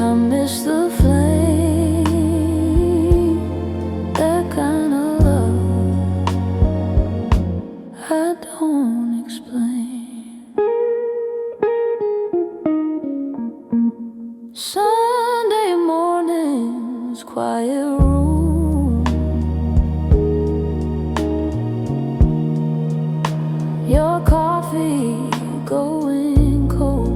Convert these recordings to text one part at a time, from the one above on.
I miss the flame, that kind of love I don't explain. Sunday mornings, quiet room, your coffee going cold.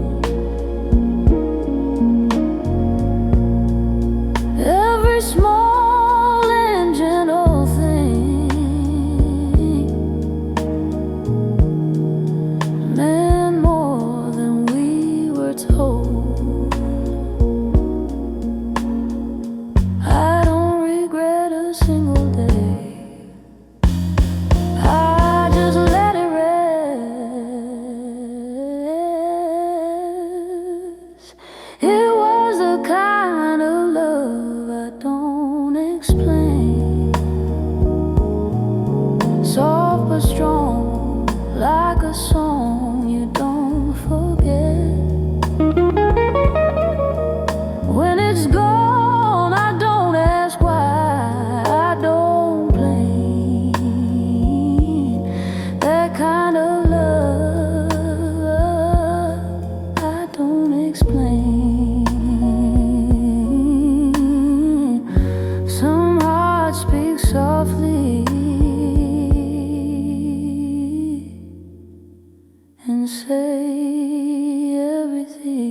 Every small and gentle thing meant more than we were told. I don't regret a single day. I just let it rest. It was the kind of love I don't explain. Soft but strong, like a song you don't forget. When it's gone, I don't ask why, I don't blame. That kind of love I don't explain. Some hearts speak softly and say everything.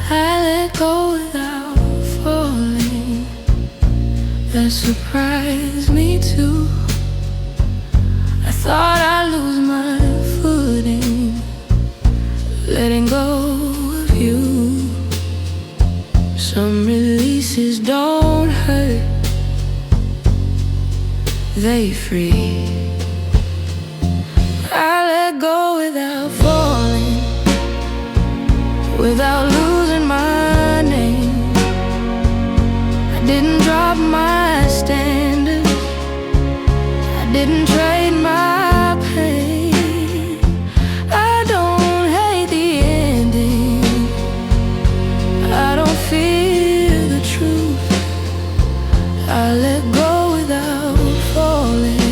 I let go without falling. That surprised me too. I thought I'd lose my footing, letting go of you. Some releases don't hurt, they free. I let go without falling, without losing my name. I didn't drop my standards, I didn't trade my pain. I don't hate the ending, I don't fear the truth. I let go without falling.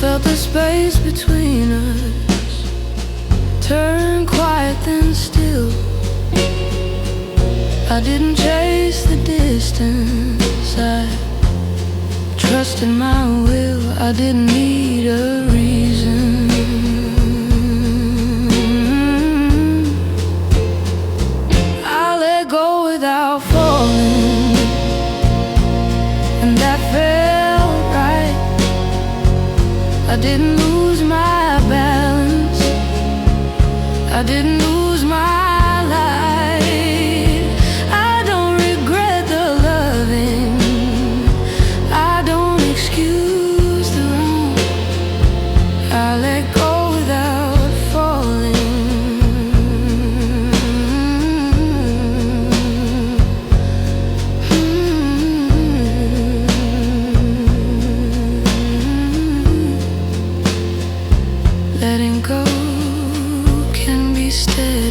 Felt the space between us turn quiet then still. I didn't chase the distance, I trusted my will. I didn't need a reason. I let go without falling, and that felt right. I didn't lose my balance, I didn't lose my light. I don't regret the loving, I don't excuse the wrong. I let go without falling. Letting go can be steady.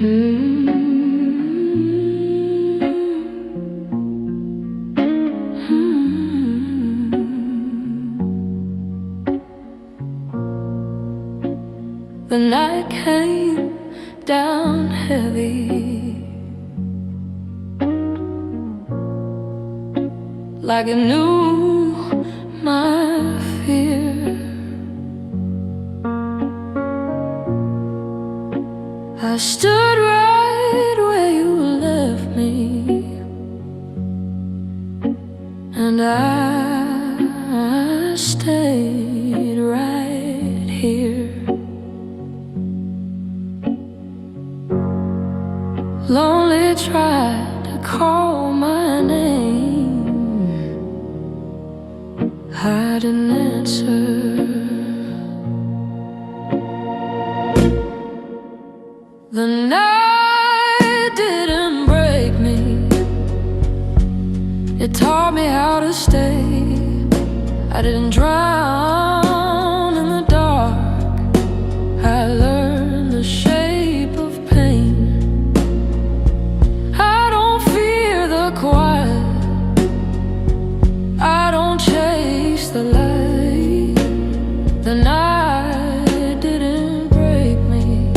The night came down heavy, like it knew my fear. I stood right where you left me, and I stayed right here. Lonely tried to call my name, I didn't answer. The night didn't break me, it taught me how to stay. I didn't drown in the dark, I learned the shape of pain. I don't fear the quiet, I don't chase the light. The night didn't break me,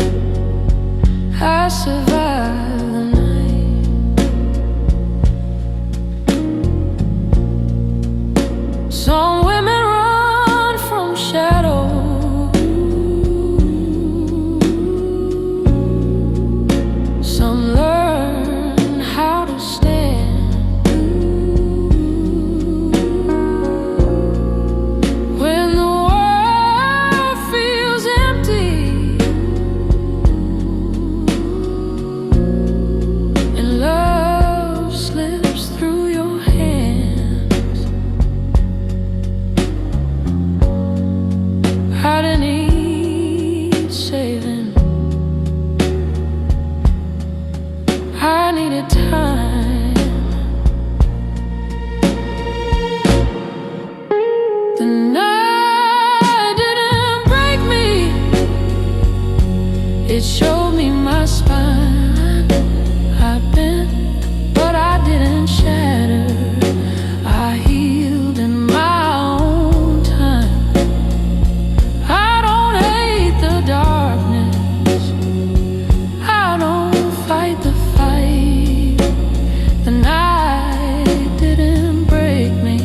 I survived the night. Some women run from shadows, some learn how to stand. When the world feels empty and love slips through your hands, I didn't need saving, I needed time. The night didn't break me, it showed me my spine. I bent, but I didn't shatter, I healed in my own time. I don't hate the darkness, I don't fight the fight. The night didn't break me,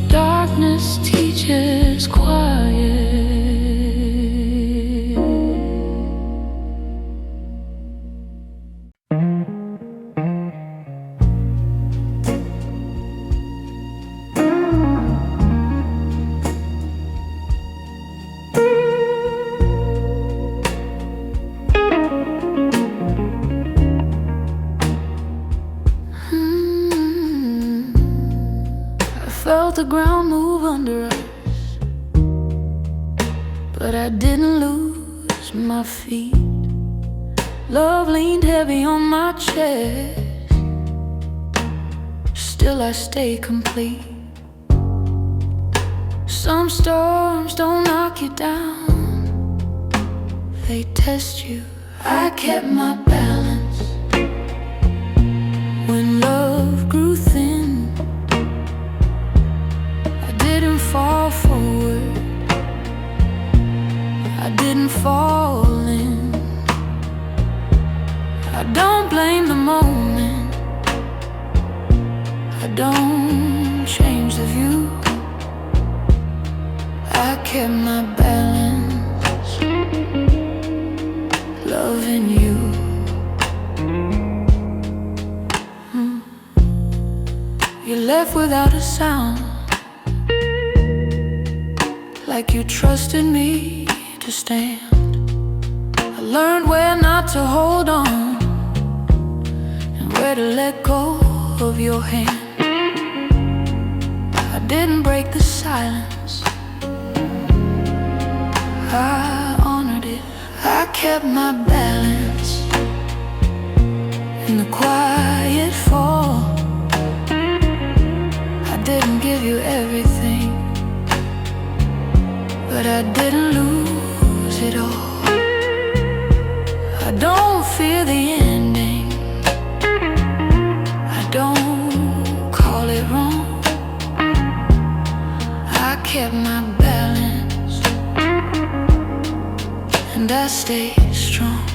darkness teaches quiet. I felt the ground move under us, but I didn't lose my feet. Love leaned heavy on my chest, still I stay complete. Some storms don't knock you down, they test you. I kept my balance when love grew thin. I didn't fall forward, I didn't fall in. I don't blame the moment, I don't change the view. I kept my balance, loving you. You left without a sound, like you trusted me to stand. I learned where not to hold on and where to let go of your hand. I didn't break the silence, I honored it. I kept my balance in the quiet fall. I didn't give you everything, but I didn't lose it all. I don't and I stay strong.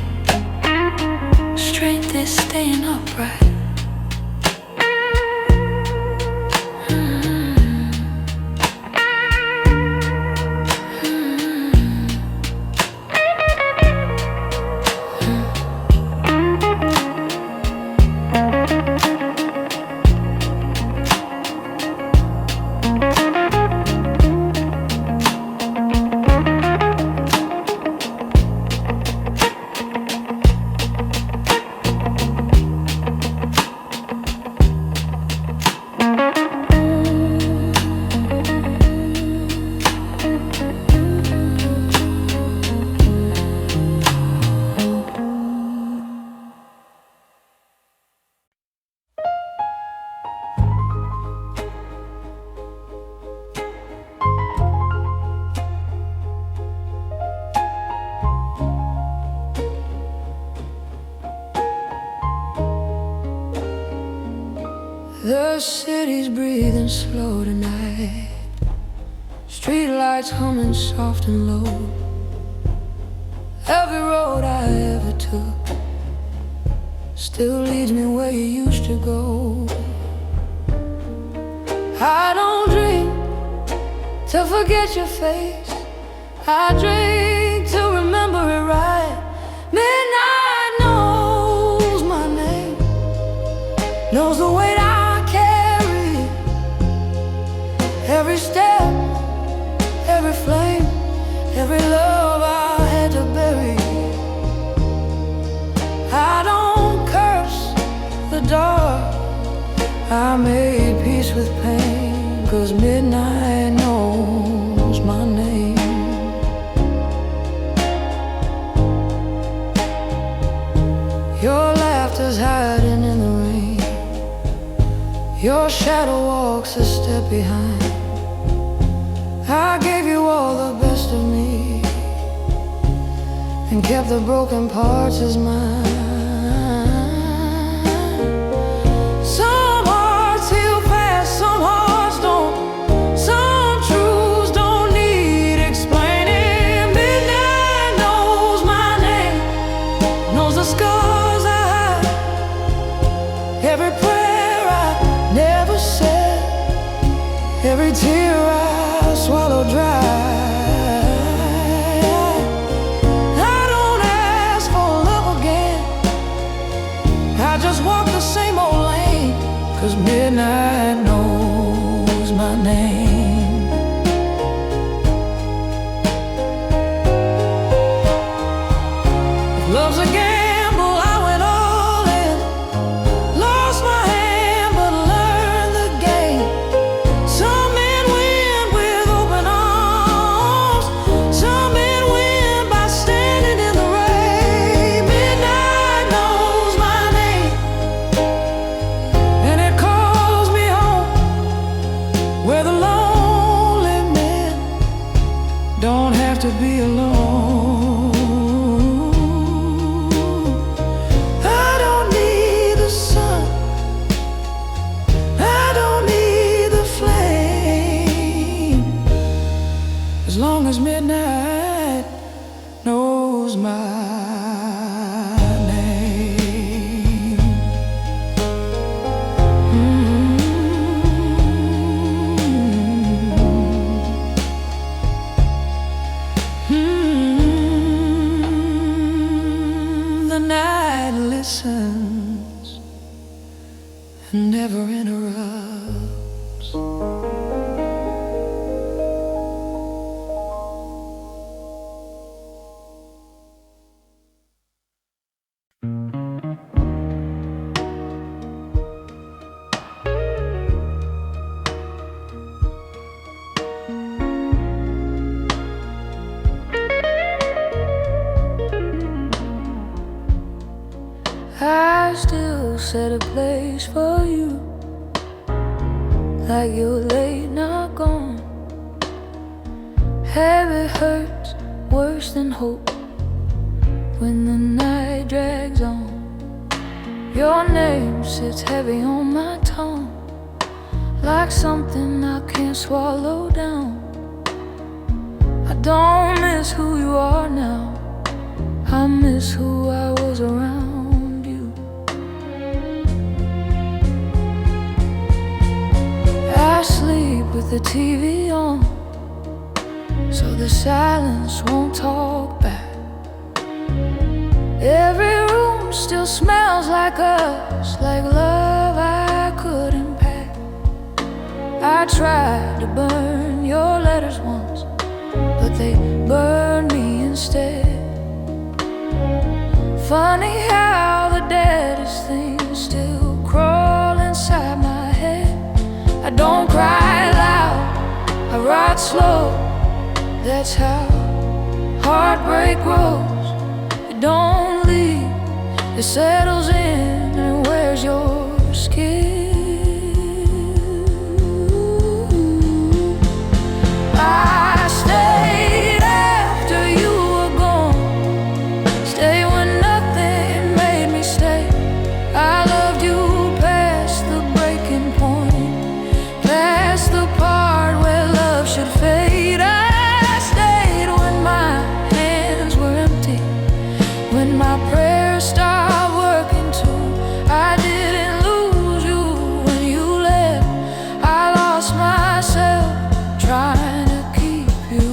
Strength is staying upright. The city's breathing slow tonight, streetlights humming soft and low. Every road I ever took still leads me where you used to go. I don't drink to forget your face, I drink to remember it right. Midnight knows my name, knows the weight I carry. Every step, every flame, every love I had to bury. I don't curse the dark, I made peace with pain, 'cause midnight knows my name. Your laughter's hiding in the rain, your shadow walks a step behind. I gave you all the best of me and kept the broken parts as mine. Some hearts heal fast, some hearts don't. Some truths don't need explaining. Midnight knows my name, knows the scars I hide, every prayer I never said, every tear I swallow dry. I don't ask for love again, I just walk the same old lane, 'cause midnight knows my name. If love's a gamble, I went all in, lost my hand but learned the game. Some men win with open arms, some men win by standing in the rain. Midnight knows my name, and it calls me home, where the lonely men don't have to be alone. I don't need the sun, I don't need the flame, as long as midnight knows my name. The night listens and never interrupts. I still set a place for you, like you're late, not gone. Habit hurts worse than hope when the night drags on. Your name sits heavy on my tongue, like something I can't swallow down. I don't miss who you are now, miss who I was around you. I sleep with the TV on, so the silence won't talk back. Every room still smells like us, like love I couldn't pack. I tried to burn your letters once, but they burned me instead. Funny how the deadest things still crawl inside my head. I don't cry loud, I write slow. That's how heartbreak grows. It don't leave, it settles in and wears your skin. I stayed after you were gone, stay when nothing made me stay. I loved you past the breaking point, past the part where love should fade. I stayed when my hands were empty, when my prayers stopped working too. I didn't lose you when you left, I lost myself trying to keep you.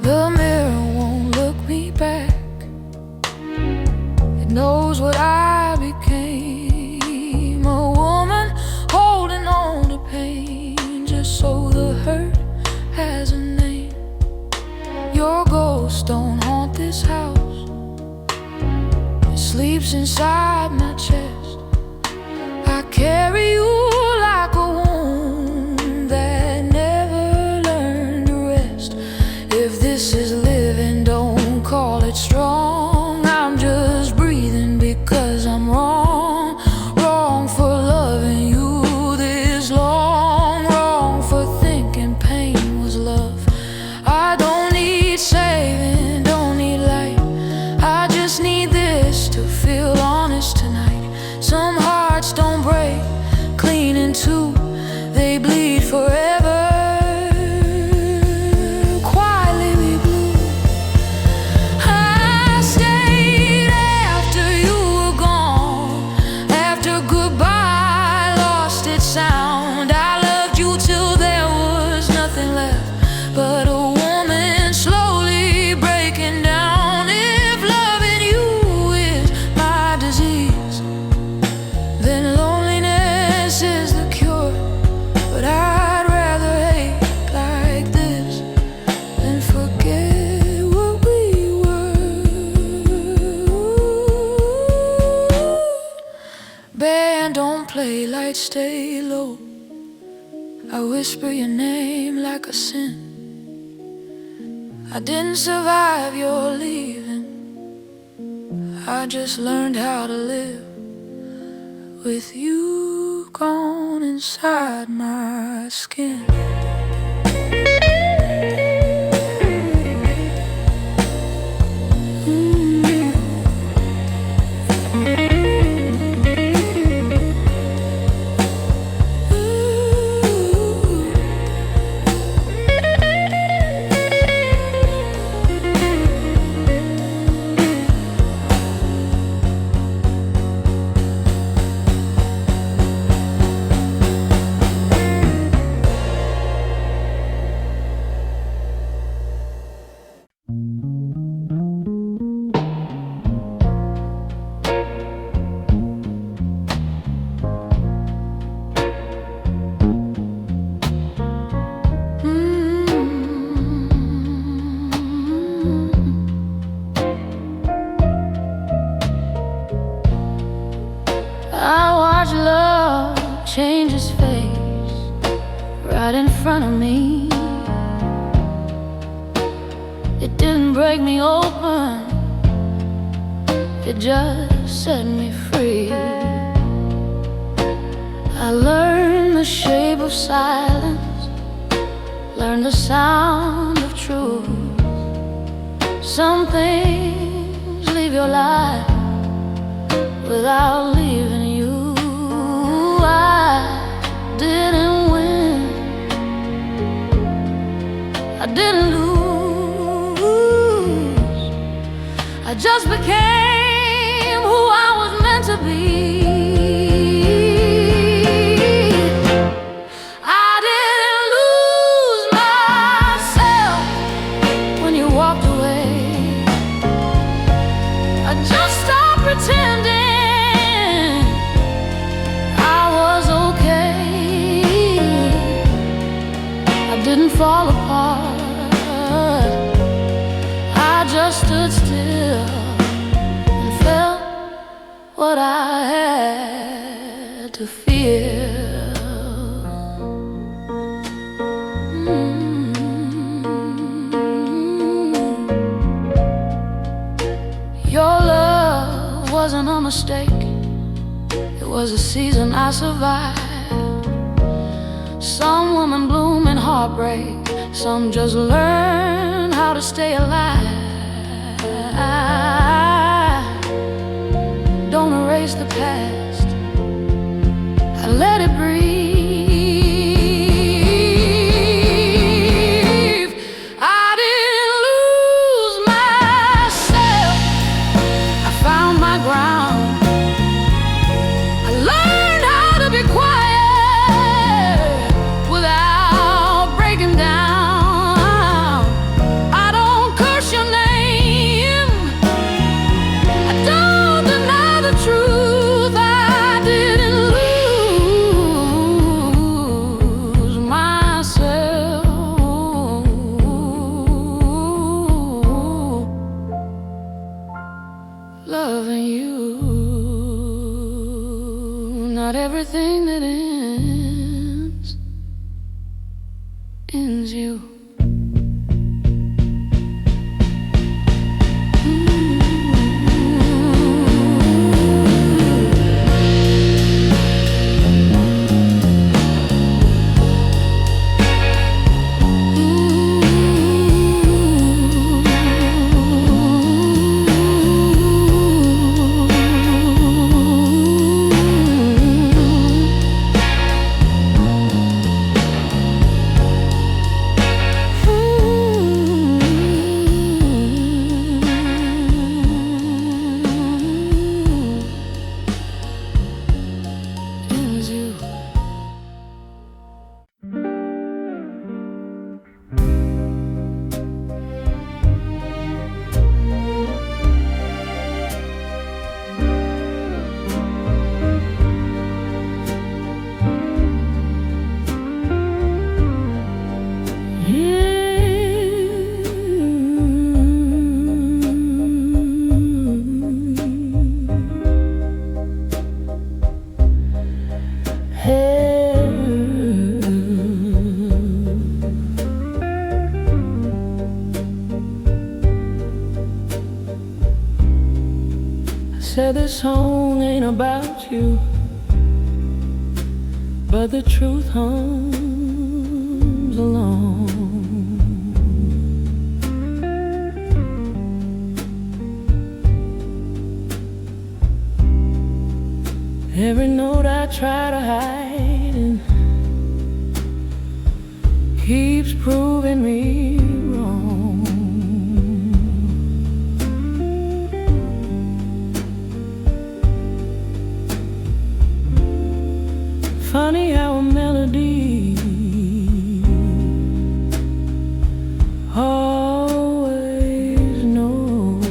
The mirror won't look me back, it knows what I became. A woman holding on to pain just so the hurt has a name. Your ghost don't haunt this house, it sleeps inside my chest. I carry you like a wound that never learned to rest. If this is living, don't call it strong. I'm just breathing because I'm wrong. Wrong for loving you this long, wrong for thinking pain was love. I don't need saving, don't need light, I just need this to feel honest tonight. Some hearts don't break clean in two, they bleed forever. Quietly we blew. I stayed after you were gone, after goodbye lost its sound. I loved you till there was nothing left but a woman slowly breaking down. If loving you is my disease, then loneliness is the cure. But I'd rather hate like this than forget what we were. Band don't play, lights stay low, I whisper your name like a sin. I didn't survive your leaving, I just learned how to live with you gone inside my skin. I watch love change its face right in front of me. It didn't break me open, it just set me free. I learned the shape of silence, learned the sound of truth. Some things leave your life without leaving you. I didn't win, I didn't lose, I just became who I was meant to be. I didn't lose myself when you walked away. I just stopped pretending I was okay. I didn't fall apart, I just stood still and felt what I had to feel. Your love wasn't a mistake, it was a season I survived. Some women bloom in heartbreak, some just learn how to stay alive. Don't erase the past, I let it breathe. I didn't lose myself, I found my ground. I learned how to be quiet without breaking down. I don't curse your name, I don't deny the truth. I didn't lose myself. Loving you, not everything that ends you. Said this song ain't about you, but the truth hums along. Every note I try to hide and keeps proving me wrong. Funny how a melody always knows.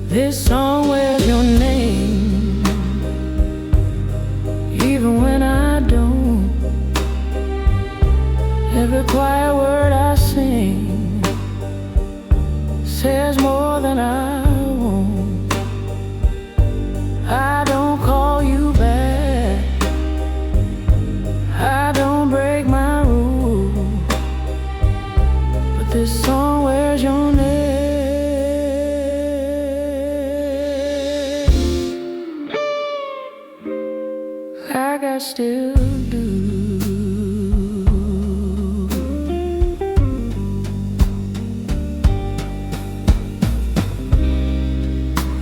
This song wears your name, even when I don't. Every quiet word I sing says more than I want. I don't call you back, I don't break my rule, but this song wears your name, like I still do.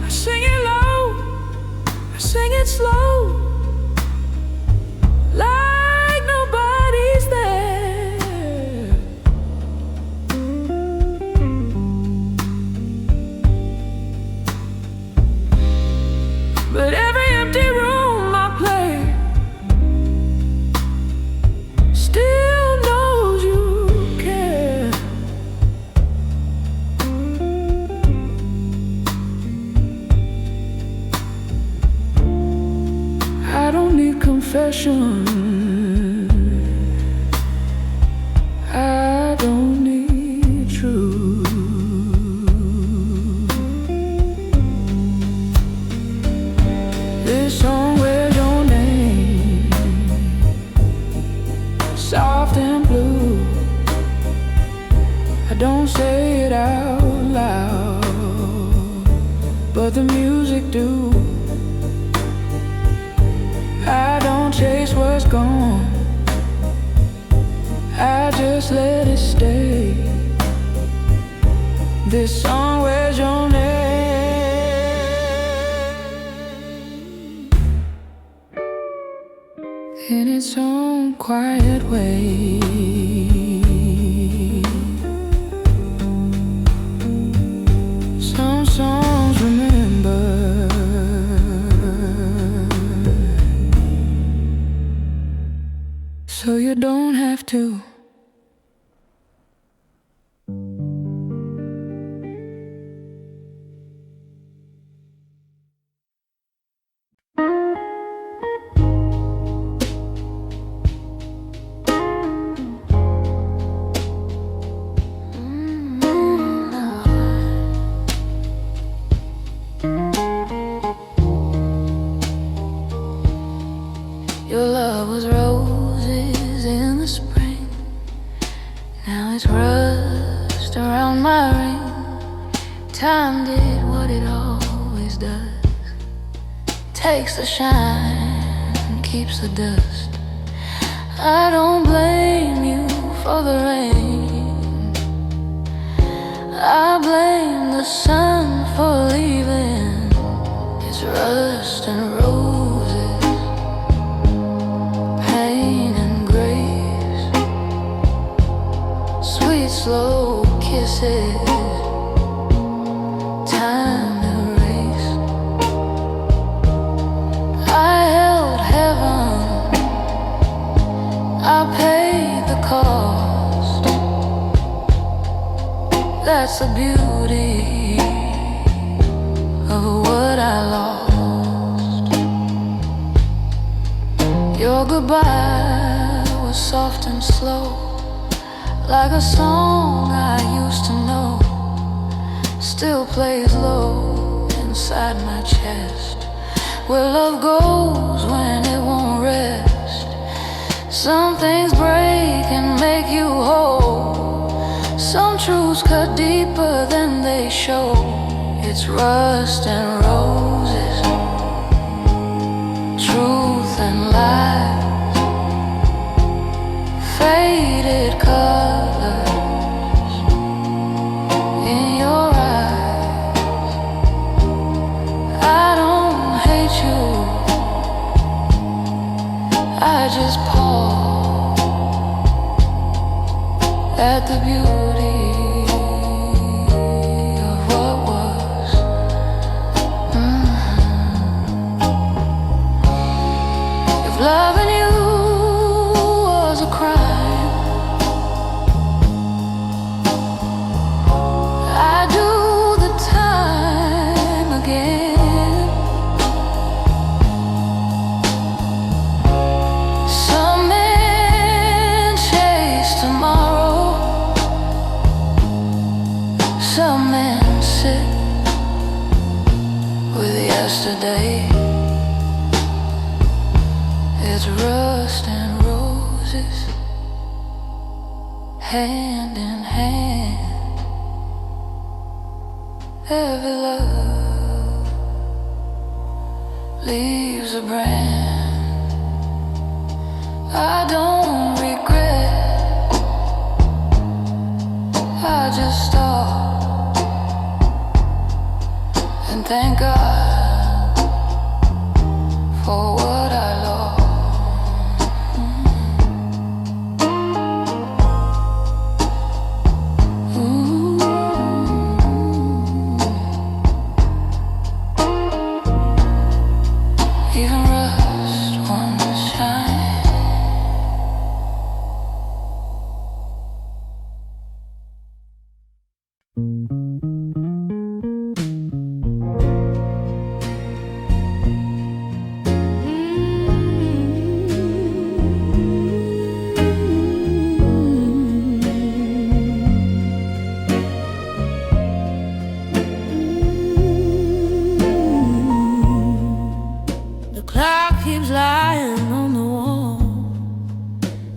I sing it low, I sing it slow, like nobody's there. confession. I don't need truth. This song wears your name, soft and blue. I don't say it out loud, but the music do. I don't chase what's gone, I just let it stay. This song wears your name in its own quiet way. Some songs remember, so you don't have to. Your love was roses in the spring, now it's rust around my ring. Time did what it always does, takes the shine, keeps the dust. I don't blame you for the rain, I blame the sun for leaving. It's rust and roses, pain and grace, sweet slow kisses, time to erase. I held heaven, I paid the cost. That's the beauty of what I lost. Your goodbye was soft and slow, like a song I used to know. Still plays low inside my chest, where love goes when it won't rest. Some things break and make you whole, some truths cut deeper than they show. It's rust and roses, truth and lies, faded colors in your eyes. I don't hate you, I just pause at the beauty of what was. If loving you was a crime, I'd do the time again. Some men chase tomorrow, some men sit with yesterday. It's rust and roses, hand in hand. Every love leaves a brand. I don't regret, I just stop and thank God for what I lost. Even rust won't shine.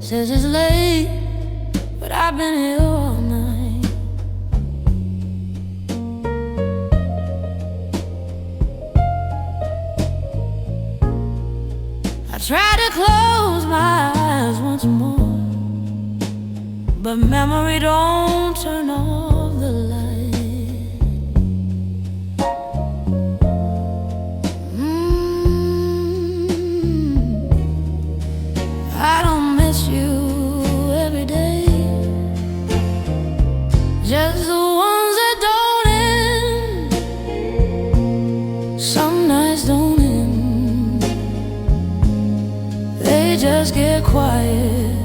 Says it's late, but I've been here all night. I try to close my eyes once more, but memory don't turn off the light. I don't miss you every day, just the ones that don't end. Some nights don't end, they just get quiet,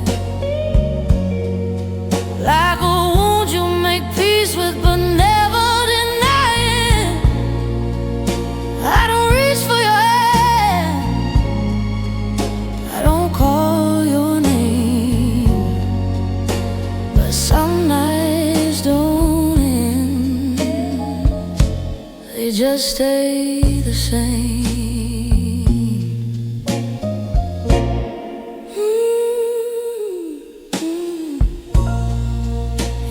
like a wound you make peace with but never deny it. I don't reach for your hand, I don't call your name, but some nights don't end, they just stay the same.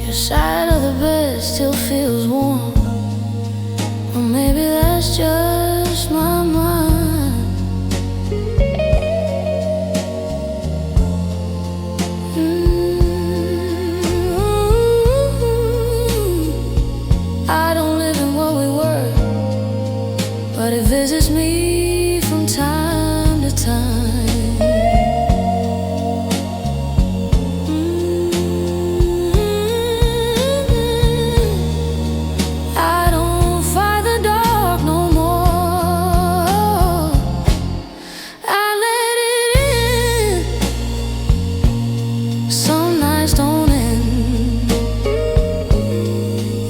Your side of the bed still feels warm, or maybe that's just my mind. I don't live in what we were, but it visits me from time to time. I don't fight the dark no more, I let it in. Some nights don't end,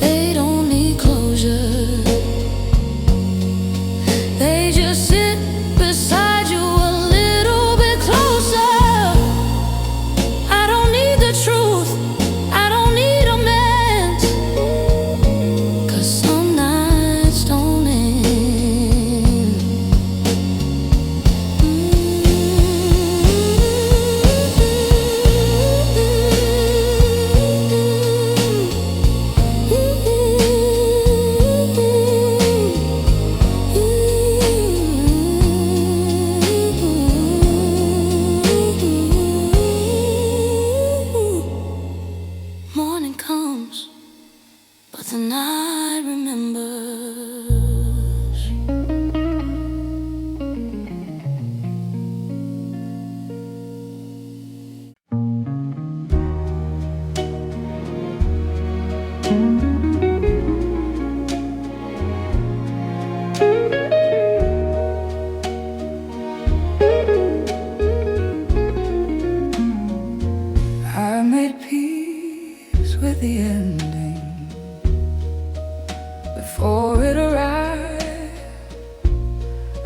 they don't need closure, they just sit beside you a little bit closer. I don't need the truth, I don't need amends, 'cause some nights don't end. Morning comes, but the night remembers. I made peace with the ending before it arrived.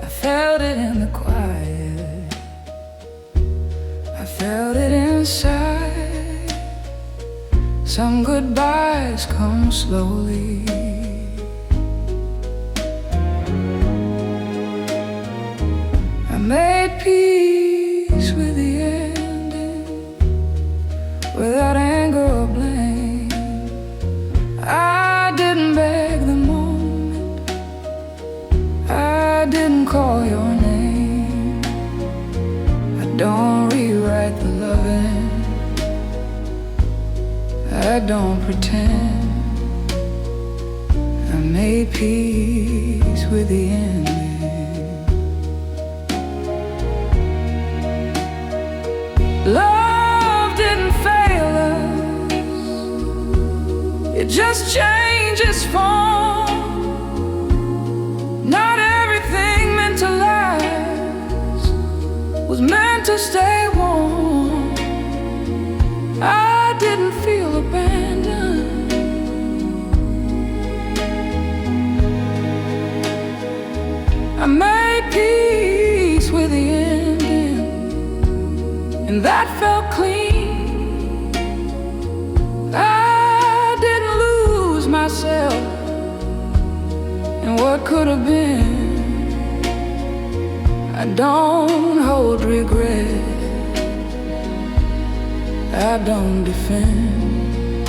I felt it in the quiet, I felt it inside. Some goodbyes come slowly, I made peace with the ending without anger or blame. I didn't beg the moment, I didn't call your name. I don't rewrite the loving, I don't pretend. I made peace with the ending. Love didn't fail us, it just changes form. Not everything meant to last was meant to stay warm. I didn't feel abandoned, I made peace with the ending, and that felt clean. I didn't lose myself in what could have been. I don't hold regret, I don't defend.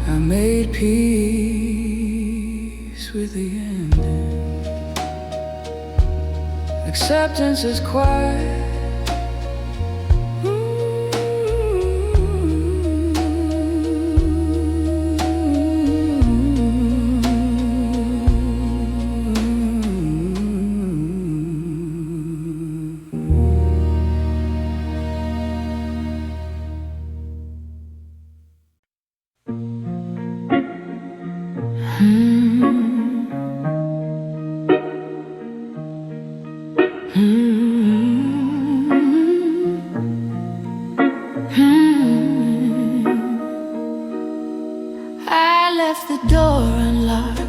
I made peace with the ending. Acceptance is quiet. I left the door unlocked,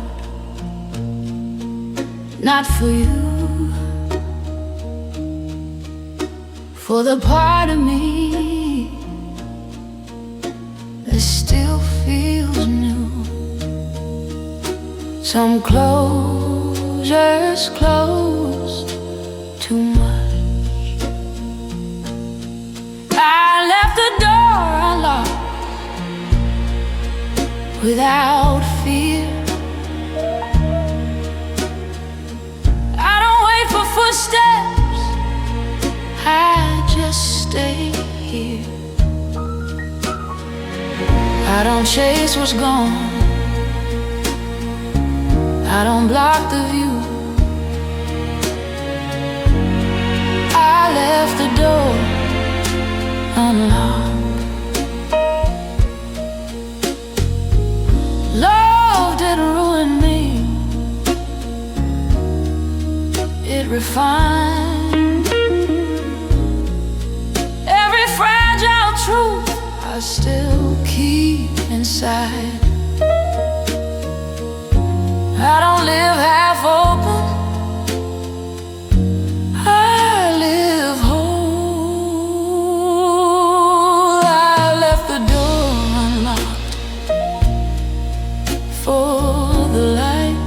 not for you, for the part of me that still feels new. Some closures closed too much. I left the door unlocked without fear. I don't wait for footsteps, I just stay here. I don't chase what's gone, I don't block the view. I left the door unlocked. Love didn't ruin me, it refined every fragile truth I still keep inside. I don't live half open, I live whole. I left the door unlocked for the light,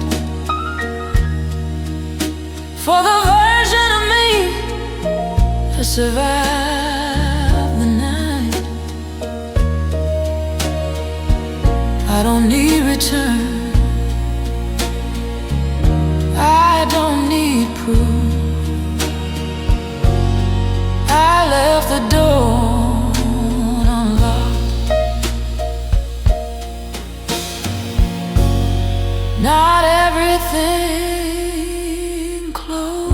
for the version of me that survived the night. I don't need return, I don't need proof. I left the door unlocked. Not everything closed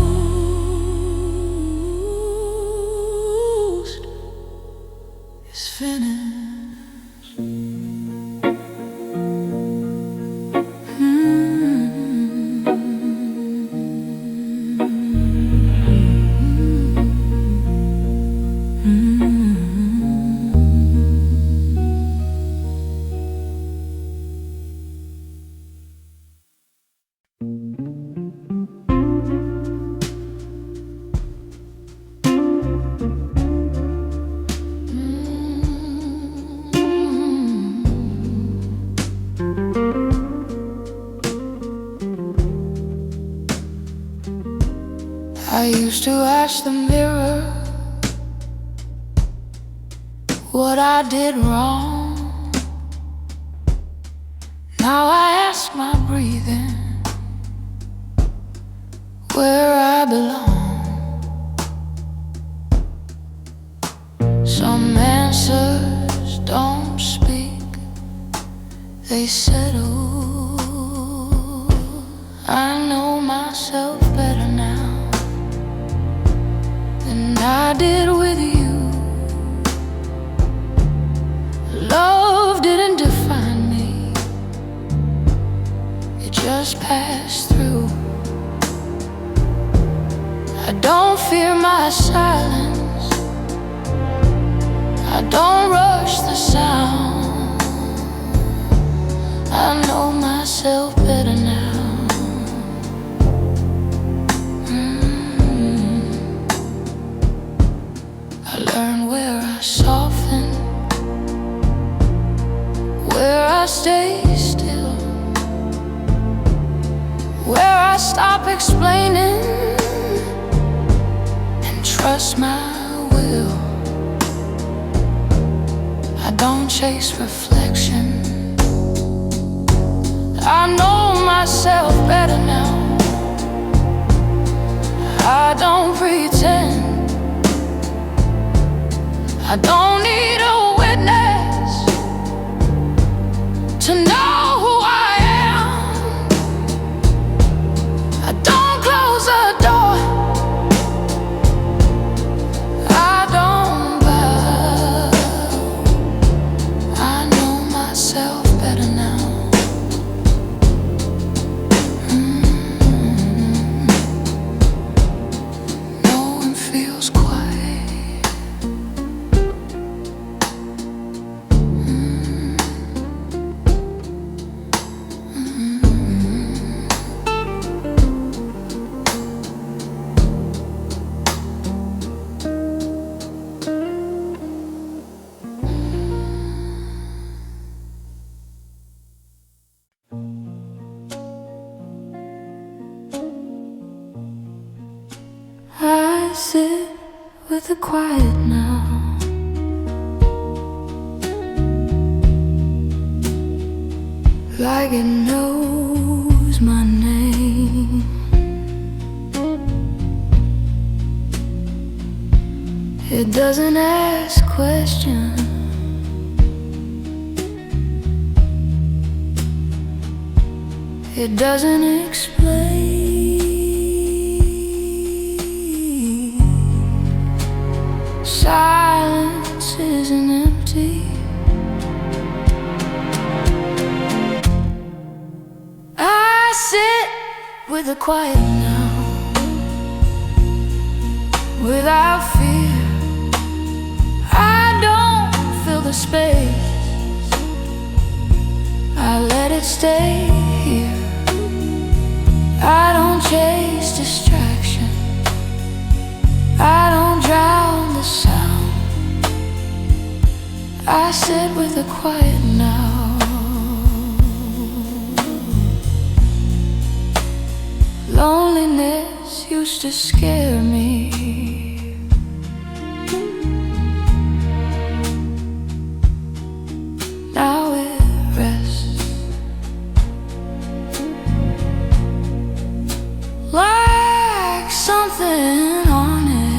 is finished. I used to ask the mirror what I did wrong. Now I ask my breathing where I belong. Some answers don't speak, they settle. I know myself better now than I did with you. Love didn't define me, it just passed through. I don't fear my silence, I don't rush the sound. I know myself better now. I learned where I soften, where I stay still, where I stop explaining and trust my will. don't chase reflection. I know myself better now. I don't pretend. I don't need a witness to know who I am. I don't close the door. I don't bow. I know myself better now. No one feels quiet. I sit with the quiet now, like it knows my name. It doesn't ask questions. It doesn't explain. Silence isn't empty. I sit with the quiet now, without fear. I don't fill the space. I let it stay here. I don't chase distraction. I don't drown the sound. I sit with the quiet now. Loneliness used to scare me. Now it rests, like something on it,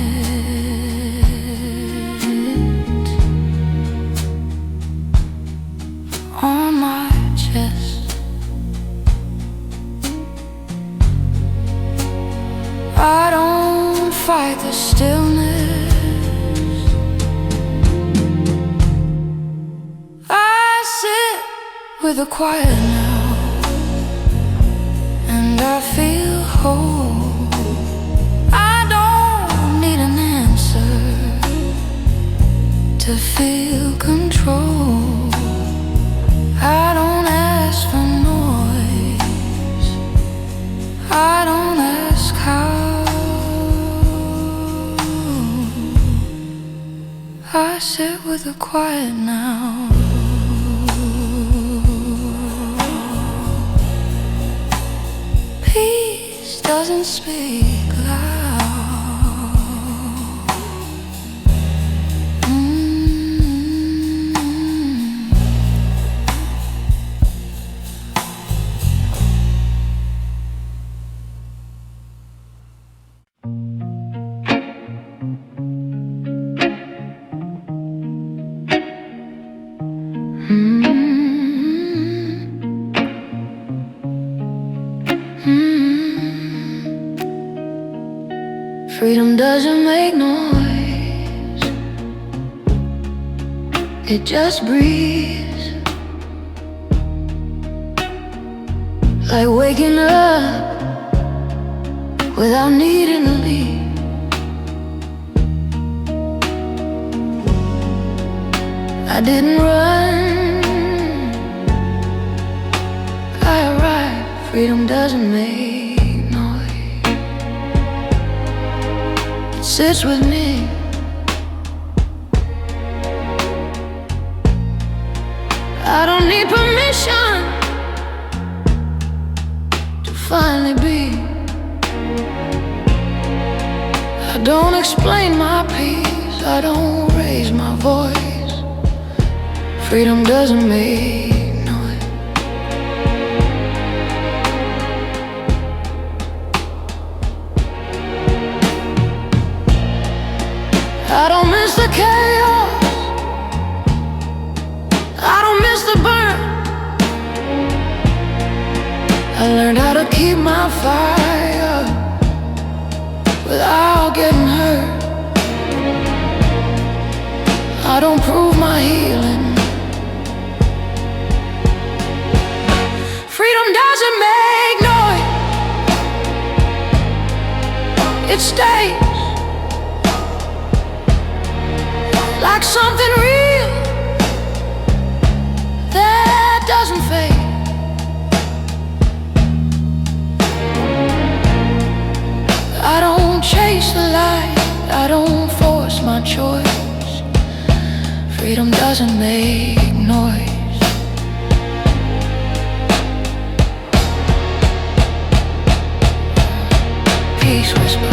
on my chest. I don't fight the stillness. I sit with the quiet now, and I feel whole. I don't need an answer to feel control. I don't ask for noise. I don't ask how. I sit with the quiet now. Peace doesn't speak loud. Freedom doesn't make noise. It just breathes, like waking up without needing to leave. I didn't run, I arrived. Freedom doesn't make noise. It sits with me. I don't need permission to finally be. I don't explain my peace. I don't raise my voice. Freedom doesn't make noise. I don't miss the chaos, I don't miss the burn. I learned how to keep my fire without getting hurt. I don't prove my healing. Freedom doesn't make noise, it stays like something real that doesn't fade. I don't chase the light, I don't force my choice. Freedom doesn't make noise. Peace whisper.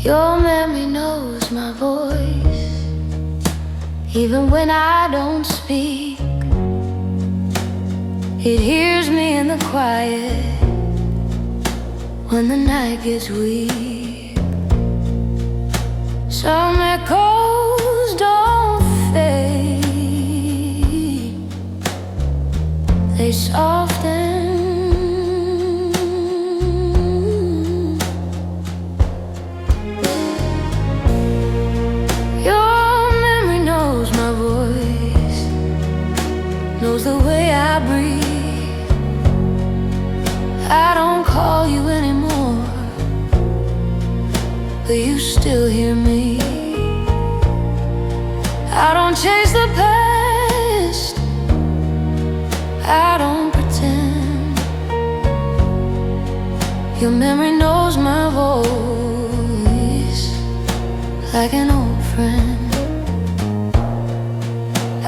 Your memory knows my voice, even when I don't speak. It hears me in the quiet when the night gets weak. Some echoes don't fade, they soften. Knows the way I breathe. I don't call you anymore, but you still hear me. I don't chase the past, I don't pretend. Your memory knows my voice like an old friend.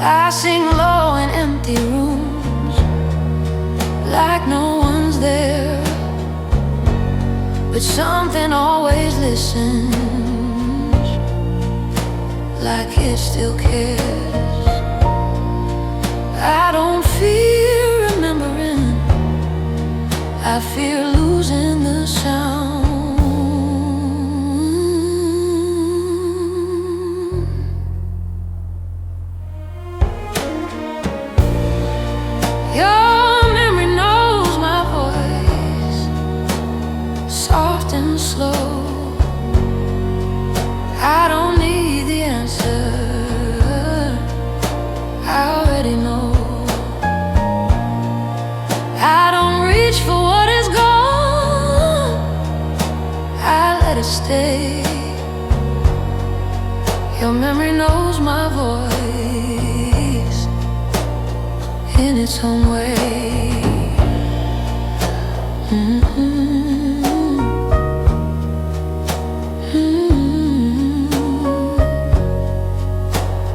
I sing low in empty rooms, like no one's there, but something always listens, like it still cares. I don't fear remembering, I fear losing the sound. Slow, I don't need the answer, I already know. I don't reach for what is gone, I let it stay. Your memory knows my voice in its own way.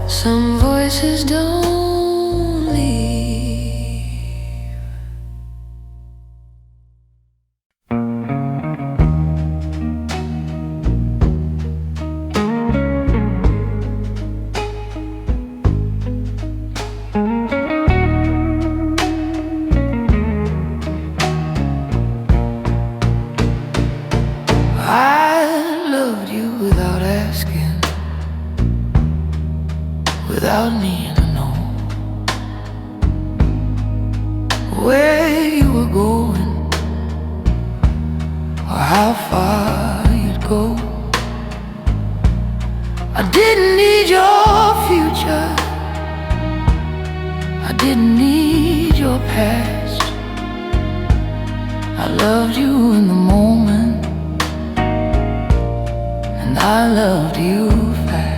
Some voices don't leave. without needing to know where you were going or how far you'd go. I didn't need your future, I didn't need your past. I loved you in the moment, and I loved you fast.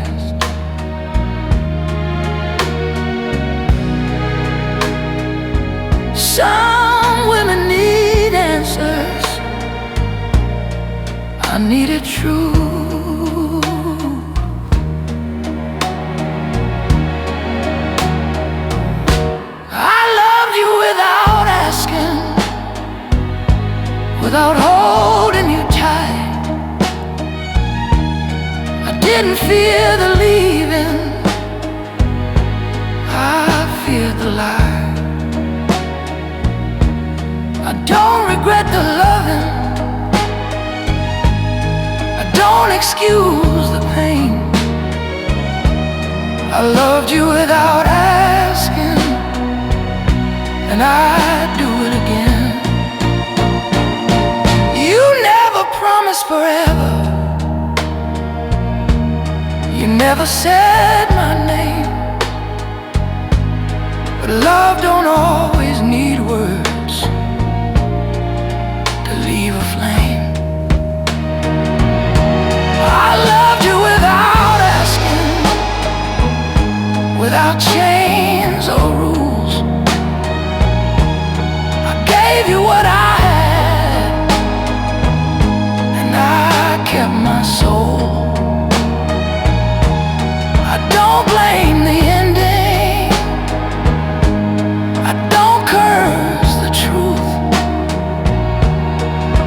Some women need answers, I needed truth. Without holding you tight, I didn't fear the leaving, I feared the lie. I don't regret the loving, I don't excuse the pain. I loved you without asking, and I'd do it again. Promised forever, you never said my name, but love don't always need words to leave a flame. I loved you without asking, without chains or rules. I gave you what I kept my soul. I don't blame the ending, I don't curse the truth.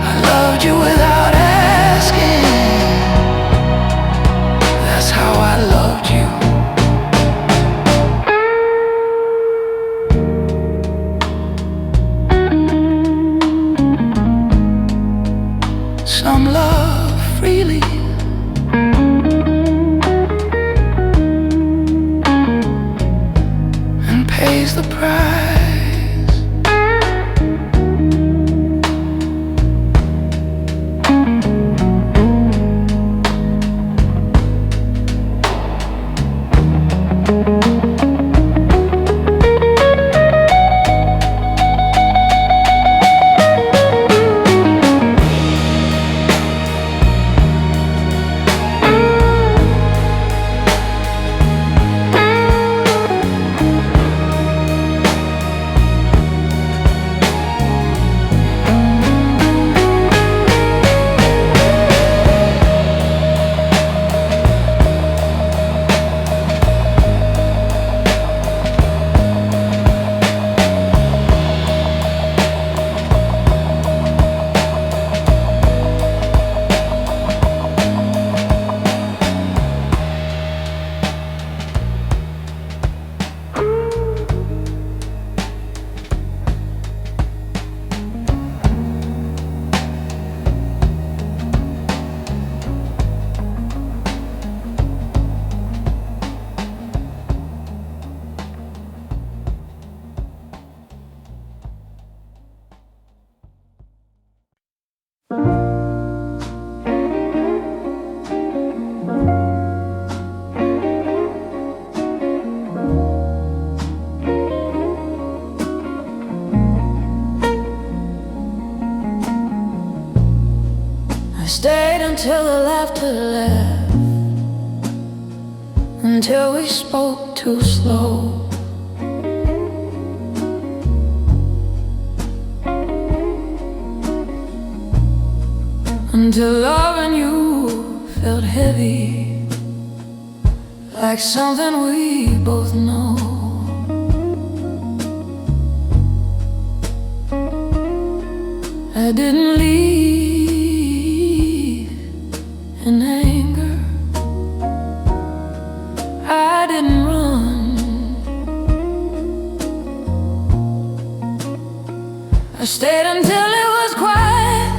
I loved you without asking, that's how I loved you. Some love freely, and pays the price. Stayed until the laughter left, until we spoke too slow. Until loving you felt heavy, like something we both know. I didn't leave in anger, I didn't run, I stayed until it was quiet,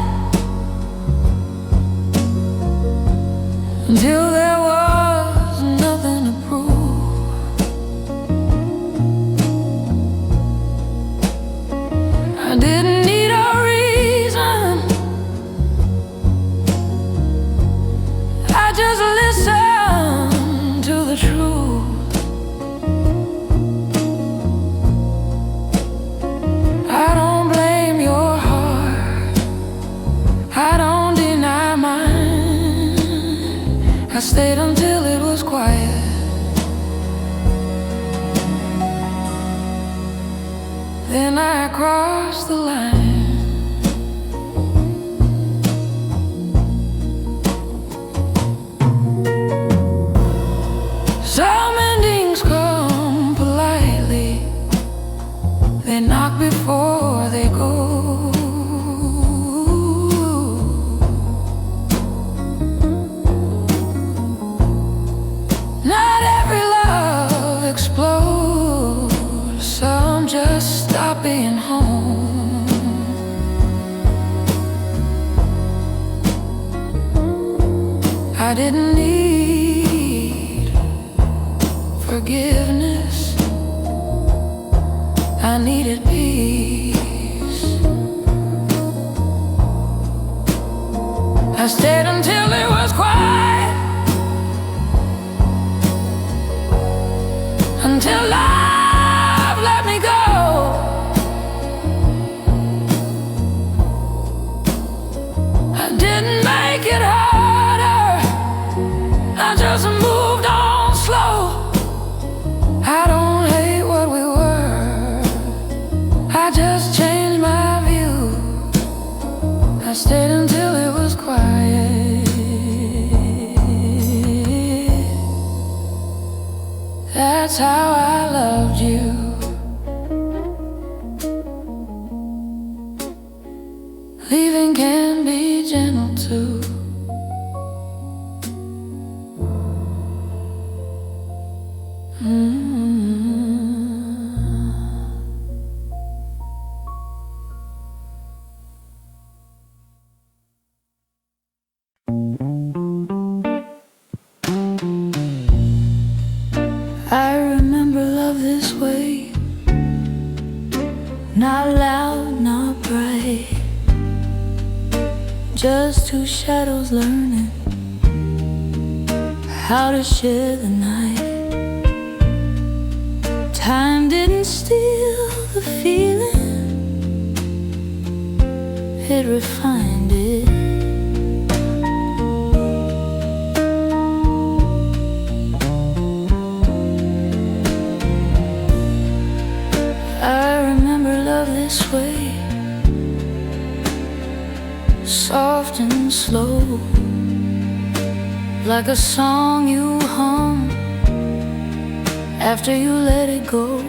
until there was nothing to prove. when I crossed the line. Some endings come politely, they knock before they go. Not every love explodes, some just stop being home. I didn't need forgiveness, I needed peace. I stayed until it was quiet, until love let me go. I didn't make it harder, I just moved on slow. I don't hate what we were, I just changed my view. I stayed until it was quiet. That's how I loved you. Leaving can be gentle too. I remember love this way, not loud, not bright, just two shadows learning how to share the night. Time didn't steal the feeling, it refined it. I remember love this way, soft and slow, like a song you hum after you let it go.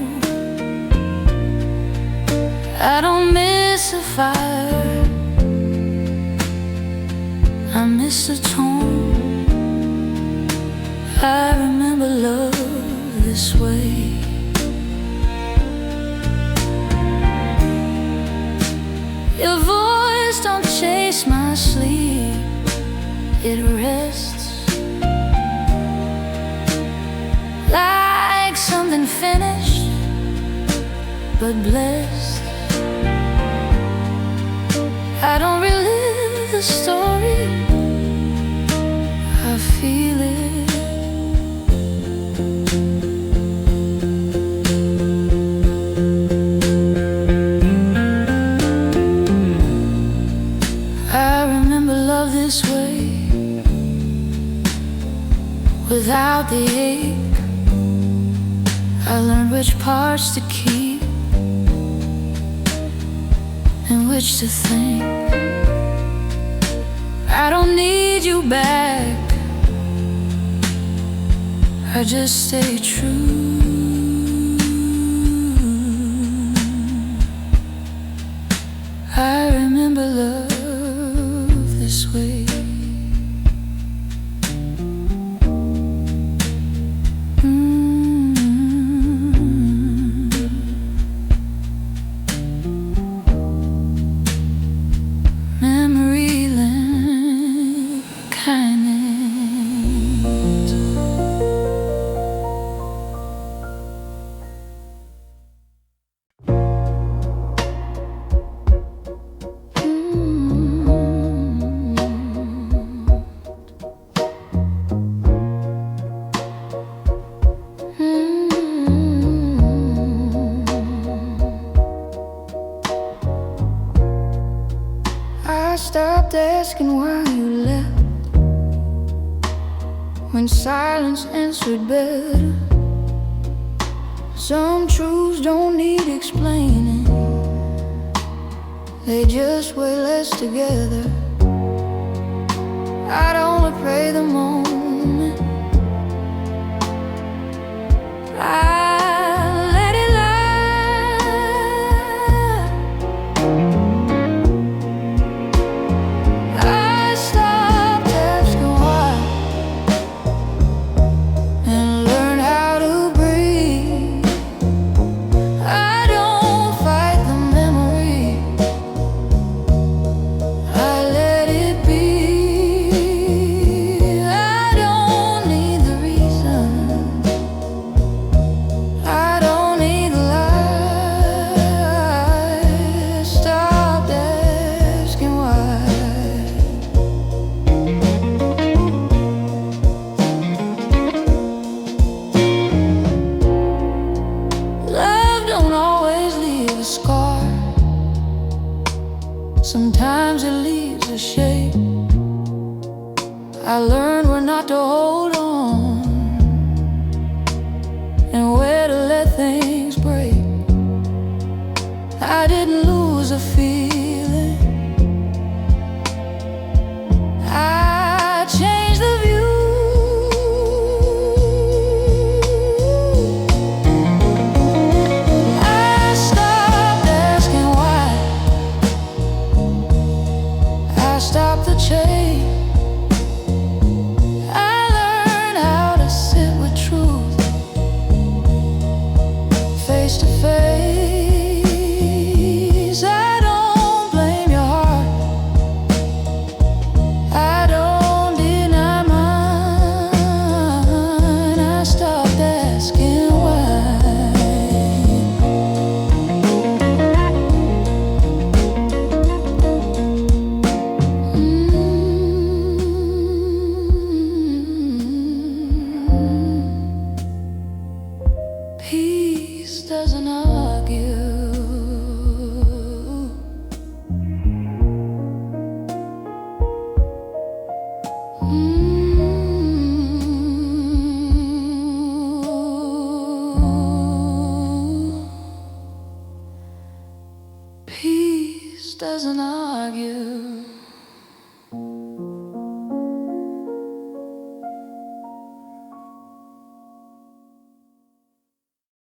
I don't miss the fire, I miss the tone. I remember love this way. Your voice don't chase my sleep, it rests like something finished but blessed. I don't relive the story, I feel it. This way, without the ache, I learned which parts to keep and which to think. I don't need you back, I just stay true. I remember love this way. Memory lent kindness. I stopped asking why you left when silence answered better. Some truths don't need explaining, they just way less together. I'd only pray the moment I let it lie. I stopped asking why and learned how to breathe. I don't fight the memory, I let it be. I don't need the reason, I don't need the lies. Stopped asking why. Love don't always leave a scar, sometimes it leaves a shape. I learned where not to hold on and where to let things break. I didn't lose a feeling, I changed the view. I stopped asking why, I stopped the chain. I learned how to sit with truth, face to face. I don't blame your heart, I don't deny mine. I stopped asking why. Peace doesn't argue. Peace doesn't argue.